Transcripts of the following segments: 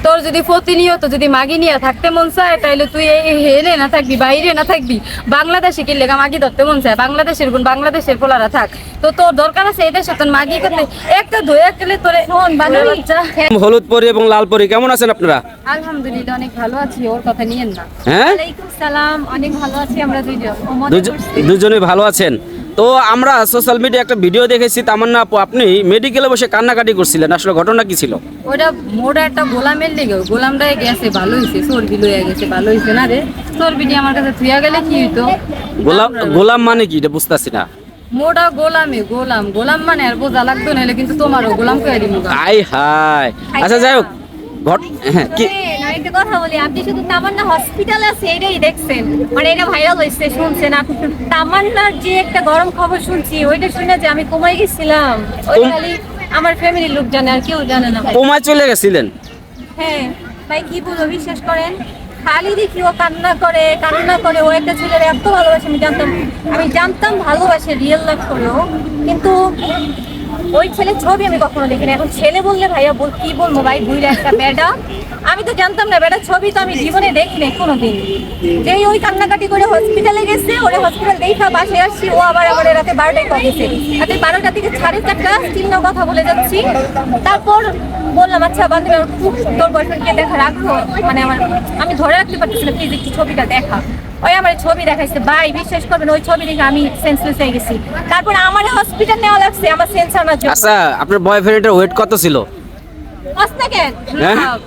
তোর যদি প্রতিনিয়ত যদি মাগি নিয়ে থাকতে মন চায় তাহলে তুই এই হেলে না থাকবি, বাইরে না থাকবি, বাংলাদেশে কি লেগা মাগি ধরতে মন চায়, বাংলাদেশের গুণ বাংলাদেশের পোলারা থাক। তো তোর দরকার আছে এই দেশে তোর মাগি করতে একটা ধুয়ে গেলে তোরে বাচ্চা। হলুদ পরি এবং লাল পরি কেমন আছেন আপনারা? আলহামদুলিল্লাহ অনেক ভালো আছি, ওর কথা নিয়েন না। হ্যাঁ, ওয়ালাইকুম সালাম, অনেক ভালো আছি আমরা দুজনে ভালো আছেন। তো আমরা সোশ্যাল মিডিয়া একটা ভিডিও দেখেছি, তামান্না আপু আপনি মেডিকেলে বসে কান্নাকাটি করছিলেন, আসলে ঘটনা কি ছিল? ওটা মোটা একটা গোলামের লেগে, গোলামটা গেছে ভালো হয়েছে, চর্বি লইয়া গেছে ভালো হয়েছে না রে, চর্বিটি আমার কাছে থুয়া গেলে কি হইতো? গোলাম মানে কি এটা বুঝতেছি না। মোটা গোলামে গোলাম, গোলাম মানে আর বোঝা লাগতো না, কিন্তু তোমারও গোলাম কয়ে দিব। হাই হাই, আচ্ছা যাই হোক হ্যাঁ কি একটা কথা বলি, আপনি শুধু তামান্না হসপিটালে আছে এটাই দেখছেন, মানে এটা ভাইরাল হয়েছে শুনছেন। তামান্নার যে একটা গরম খবর শুনছি ওইটা শুনে যে আমি কমাই গেছিলাম, ওই খালি আমার ফ্যামিলির লোক জানে আর কেউ জানে না। কোমায় চলে গেছিলেন? হ্যাঁ ভাই, কি বলবো বিশ্বাস করেন, খালি দেখি ও কান্না করে ও একটা ছেলের এত ভালোবাসে। আমি জানতাম ভালোবাসে রিয়েল লাইফ করেও, কিন্তু ওই ছেলের ছবি আমি কখনো দেখিনি। এখন ছেলে বললে ভাইয়া কি বলবো ভাই, বুইরা একটা বেডা, আমি তো জানতাম না বেটার ছবি তো আমি জীবনে দেখিনি কোনোদিন। যেই ওই কান্নাকাটি করে হসপিটালে গেছে, ওরে হসপিটাল দেখা বাসে আসছি, ও আবার রাতে 12টায় গেছে, রাতে 12টা থেকে 4:30 স্টিল না কথা বলে যাচ্ছি। তারপর বললাম আচ্ছা বান্ধবী আমার খুব সুন্দর বয়ফ্রেন্ডকে দেখার আগ্রহ, মানে আমি ধরে রাখতে পারতেছি না প্লিজ একটু ছবিটা দেখা। ওই আমার ছবি দেখাইছে ভাই, বিশ্বাস করবেন ওই ছবি দেখে আমি সেন্সলেস হয়ে গেছি। তারপর আমার হসপিটাল নেওয়া লাগছে আমার সেন্স আনার জন্য। আচ্ছা আপনার বয়ফ্রেন্ডের ওয়েট কত ছিল? 5 কেন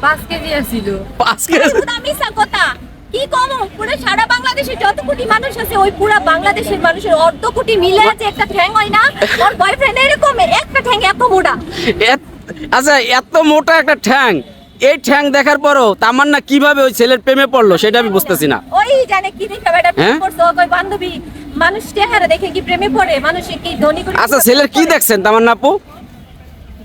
5 কেজি আসছিল। 5 কেজি? আমি কথা কি কম, পুরো সারা বাংলাদেশে যত কোটি মানুষ আছে ওই পুরো বাংলাদেশের মানুষের অর্ধ কোটি মিলে আছে একটা ঠ্যাং হয় না? ওর বয়ফ্রেন্ড এরকম একটা ঠ্যাং এত মোটা। আচ্ছা এত মোটা একটা ঠ্যাং, এই ঠ্যাং দেখার পরও তামান্না কিভাবে ওই ছেলের প্রেমে পড়লো সেটা আমি বুঝতেছি না। ওই জানে কি দেখে বেটা প্রেম করছে, ওই বান্ধবী মানুষ চেহারা দেখে কি প্রেমে পড়ে? মানুষ কি ধনী করে? আচ্ছা ছেলের কি দেখছেন তামান্না আপু?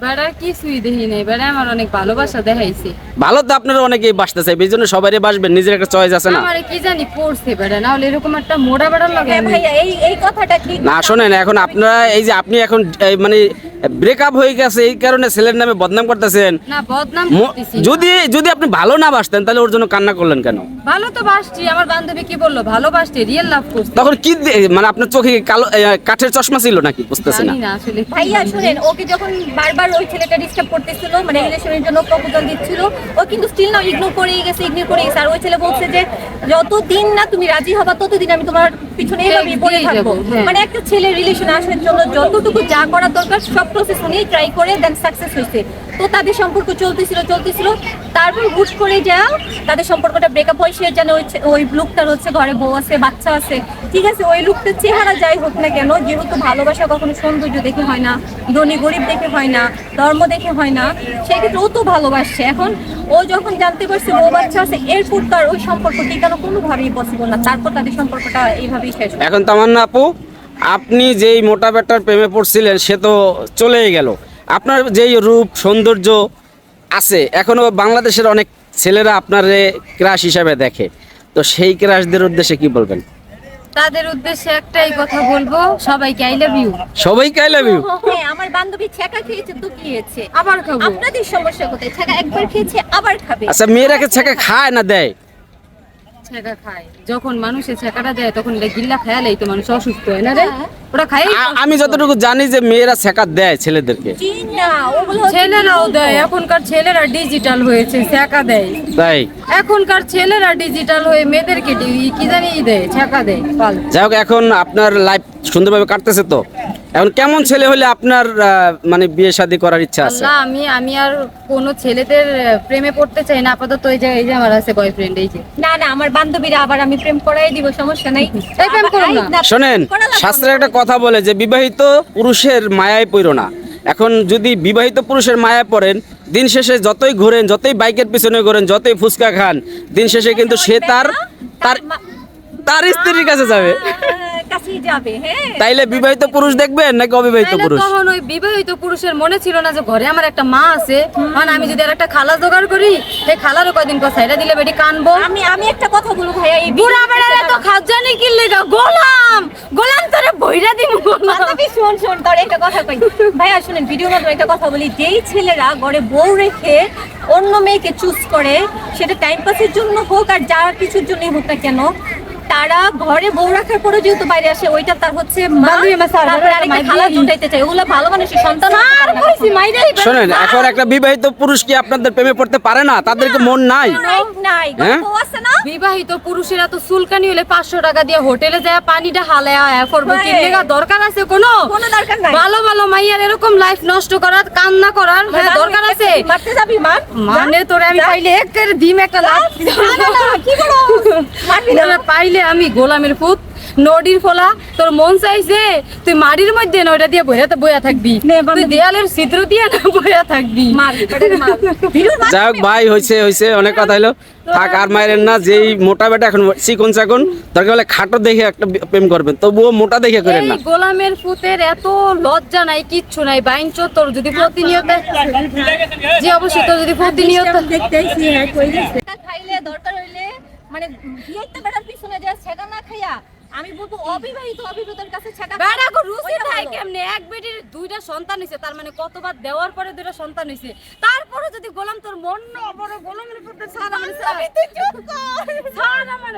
বেড়া কিছুই দেখি নাই, বেড়া আমার অনেক ভালোবাসা দেখাইছে। ভালো তো আপনারা অনেকেই বাসতে চাই, এই জন্য সবাই বাসবেন, নিজের একটা চয়েস আছে না। আমারে কি জানি পড়ছে বেড়া, না হলে এরকম একটা মোড়া বেড়া লাগে। ভাইয়া এই কথাটা ঠিক না শোনেন, এখন আপনারা এই যে আপনি এখন মানে ব্রেকআপ হয়ে গেছে এই কারণে ছেলের নামে বদনাম করতেছেন। না বদনাম করতেছি না। যদি আপনি ভালো না বাসতেন তাহলে ওর জন্য কান্না করলেন কেন? ভালো তো বাসছি, আমার বান্ধবী কি বললো ভালোবাসতে রিয়েল লাভ করছে। তখন কি মানে আপনার চোখে কালো কাঠের চশমা ছিল নাকি বুঝতেছি না। জানি না আসলে। ভাইয়া শুনেন, ওকে যখন বারবার ওই ছেলেটা ডিস্টার্ব করতেছিল, মানে রিলেশনের জন্য প্রপোজাল দিচ্ছিল, ও কিন্তু স্টিল না ইগনোর করেই গেছে। আর ওই ছেলে বলছে যে যতদিন না তুমি রাজি হবা ততদিন আমি তোমার পিছনে এইভাবেই পড়ে থাকবো। মানে একটা ছেলে রিলেশন আসার জন্য যতটুকু যা করা দরকার সব প্রসেস উনিই ট্রাই করে দেন সাকসেস হয়েছে। তো তাদের সম্পর্ক চলতেছিল, তারপর হুট করে যা তাদের সম্পর্কটা ব্রেকআপ হয়। সে যেন ওই লুকটার হচ্ছে ঘরে বউ আছে বাচ্চা আছে, ঠিক আছে, ওই লুকটার চেহারা যাই হোক না কেন, যেহেতু ভালোবাসা কখনো সৌন্দর্য দেখে হয় না, ধনী গরিব দেখে হয় না, ধর্ম দেখে হয় না, সেক্ষেত্রে ও তো ভালোবাসছে। এখন ও যখন জানতে পারছে বউ বাচ্চা আছে, এরপর তার ওই সম্পর্ক টিকানো কোনোভাবেই পসিবল না। তারপর তাদের সম্পর্কটা এইভাবেই শেষ। এখন তামান্না আপু, আপনি যেই মোটা বেটার প্রেমে পড়ছিলেন সে তো চলেই গেল, আপনার যেই রূপ সৌন্দর্য আছে এখনো বাংলাদেশের অনেক ছেলেরা আপনার ক্রাশ হিসাবে দেখে, তো সেই ক্রাশদের উদ্দেশ্যে কি বলবেন? তাদের উদ্দেশ্যে একটাই কথা বলবো, সবাইকে আই লাভ ইউ। সবাইকে আই লাভ ইউ। হ্যাঁ, আমার বান্ধবী ছেঁকা খেয়েছে তো কি হয়েছে, আবার খাবো। আপনাদের সমস্যা কোথায়? ছেঁকা একবার খেয়েছে আবার খাবে। আচ্ছা মেয়েরাকে ছেঁকা খায় না দেয়? ছেঁকা খায়, যখন মানুষের ছেঁকাটা দেয় তখন গিল্লা খেয়ালেই তো মানুষ অসুস্থ হয় না রে, ওরা খায়। আমি যতটুকু জানি যে মেয়েরা ছেঁকা দেয় ছেলেদেরকে। ছেলেরাও দেয়, এখনকার ছেলেরা ডিজিটাল হয়েছে, ছেঁকা দেয়। তাই এখনকার ছেলেরা ডিজিটাল হয়ে মেয়েদেরকে কি জানি দেয়, ছেঁকা দেয়। যাই হোক, এখন আপনার লাইফ সুন্দরভাবে কাটতেছে তো, এখন কেমন ছেলে হলে আপনার মানে বিয়ে শাদী করার ইচ্ছা আছে? না আমি আর কোনো ছেলেদের প্রেমে পড়তে চাই না আপাতত। এই যে আমার আছে বয়ফ্রেন্ড, এই যে। না আমার বান্ধবীরা আবার আমি প্রেম করাই দিব, সমস্যা নাই। এই প্রেম করো না। শোনেন, শাস্ত্রে একটা কথা বলে যে বিবাহিত পুরুষের মায়ায় পড়ো না। এখন যদি বিবাহিত পুরুষের মায়ায় পড়েন, দিন শেষে যতই ঘোরেন, যতই বাইকের পিছনে ঘোরেন, যতই ফুচকা খান, দিন শেষে কিন্তু সে তার স্ত্রীর কাছে যাবে। কাছেই যাবে। হ্যাঁ, তাইলে বিবাহিত পুরুষ দেখবেন নাকি অবিবাহিত তাইলে পুরুষ? তখন ওই বিবাহিত পুরুষের মনে ছিল না যে ঘরে আমার একটা মা আছে, মানে আমি যদি আর একটা খালা জোগাড় করি, সেই খালারও কয়দিন পর সাইডা দিলে বেটি কানবো। আমি একটা কথা বলবো ভাইয়া, এই বুড়া বেড়ারে তো খাজানি কি লেগা গোলাম গোলাম তোরে বইরা দিমু গোলাম। বান্ধবী শোন তোর একটা কথা কই ভাইয়া, শুনেন ভিডিওর মাধ্যমে একটা কথা বলি, যেই ছেলেরা ঘরে বউ রেখে অন্য মেয়েকে চুজ করে, সেটা টাইম পাসের জন্য হোক আর যা কিছুর জন্যই হোক না কেন, তারা ঘরে বউ রাখার পরে যেহেতু বাইরে আসে, ওইটা তার হচ্ছে মা, বান্ধবী আমার স্যার, তারপরে একটা আরেকটা মাইর খালা দিই। জুটাইতে চায়, ওগুলো ভালো মানুষের সন্তান হতে আর পারে না। কইছি মাইরাই শোনেন, এখন একটা বিবাহিত পুরুষ কি আপনাদের প্রেমে পড়তে পারে না? তাদেরকে মন নাই? নাই হ্যাঁ? বউ আছে না, বিবাহিত পুরুষেরা তো চুলকানি হলে 500 টাকা দিয়ে হোটেলে যায় পানিটা হালায়া করবো, কি হ্যাঁ। লেগা দরকার আছে কোনো? কোনো দরকার নাই। ভালো ভালো মাইয়ার এরকম লাইফ নষ্ট করার, কান্না করার হ্যাঁ, দরকার আছে? মারতে যাবি মার, মানে তোরে আমি যা। পাইলে একের ডিম একটা লাভ কি করো মারবি না। তোরে পাইলে আমি গোলামের পুত নদীর ফলা, তোর মন চাইছে তুই মাটির মধ্যে না ওইটা দিয়ে বইয়া থাকবি, নে, তুই বান্ধবী। দেয়ালের ছিদ্র দিয়ে না বইয়া থাকবি। মার বেটাকে মার। ভিডিওর মাধ্যমে যাই হোক ভাই, হয়েছে অনেক কথা হলো, থাক আর মায়ের না। যেই মোটা বেটা এখন চিকন চাকন, দরকার হলে খাটো দেখে একটা প্রেম করবেন, তবুও মোটা দেখে করেন না। এই গোলামের পুতের এত লজ্জা নাই, কিচ্ছু নাই, বাইঞ্চ তোর যদি প্রতিনিয়ত, যে অবশ্যই তোর যদি প্রতিনিয়ত এটা খাইলে দরকার হইলে মানে বিয়েতে বেটার পিছনে যায় সেটা না খাইয়া, আমি বলবো অবিবাহিতর কাছে সেটা বেড়া গো রুচি নাই কেমনে? এক বেটির 2টা সন্তান হইছে, তার মানে কতবার দেওয়ার পরে 2টা সন্তান হইছে, তারপরে যদি গোলাম তোর মন না বড় গোলামের পুতের ছাড়া মানে তুই চুপ কর। ছাড় আমার